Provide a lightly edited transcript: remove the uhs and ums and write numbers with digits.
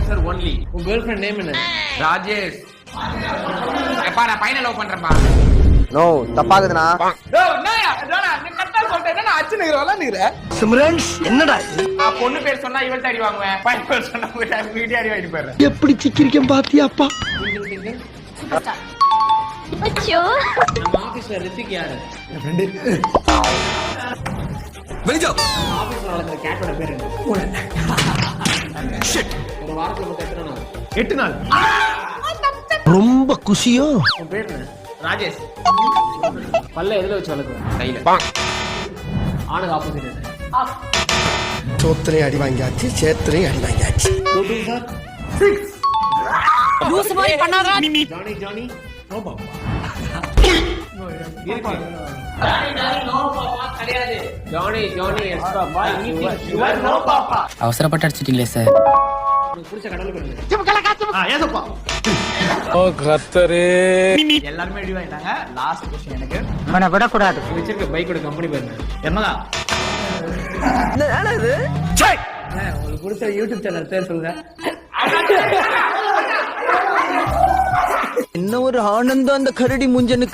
Officer only. உன் girl friend name என்ன? ராஜேஷ். எப்பா நான் பையனை லவ் பண்றேன்ப்பா. நோ தப்பாகுதுண்ணா. சிம்ரன்ஸ் என்னடா பொண்ணு பேர் சொன்னா இவள்கிட்ட அடி வாங்குவேன், பையன் பேர் சொன்னா வீட்டு அடி வாங்கிட்டு போயிடுறேன். எப்படி சிக்கிரிக்கம் பாத்தியாப்பா? நம்ம ஆபீஸ்ல ரித்திக் யாரு? வெளிஜோ ஆபீஸ்ல வளர்க்குற கேட்டோட பேர் என்ன? ஒரு வாரத்துல மொத்தம் எத்தனை நாள்? 8 நாள். ரொம்ப குஷியோ. உன் பேர் என்ன? ராஜேஷ். பல்ல எதுல வச்சு வளர்க்குறேன்? கையில. ஆணுக்கு ஆப்போசிட் என்ன? சோத்திரையும் அடி வாங்கியாச்சு, சேத்திரையும் அடி வாங்கியாச்சு. சார் லூஸ் மாதிரி பண்ணாதடா. Johny Johny no papa. Johny Johny yes papa. Your no papa. அவசரப்பட்டு அடிச்சிட்டீங்களே சார். உங்களுக்கு பிடிச்ச கடவுள் பேர் என்ன? ஏசப்பா. ஓ கர்த்தரே. எல்லாரும் அடி வாங்கிட்டாங்க. லாஸ்ட் क्वेश्चन எனக்கு. அவனை விடக்கூடாது. வச்சிருக்க பைக்கோட கம்பெனி பேர் என்ன? என்னடா? உங்களுக்கு பிடிச்ச யூடியூப் சேனல் பேர் சொல்லுங்க. என்ன ஒரு ஆனந்தம் அந்த கரடி முஞ்சனுக்கு.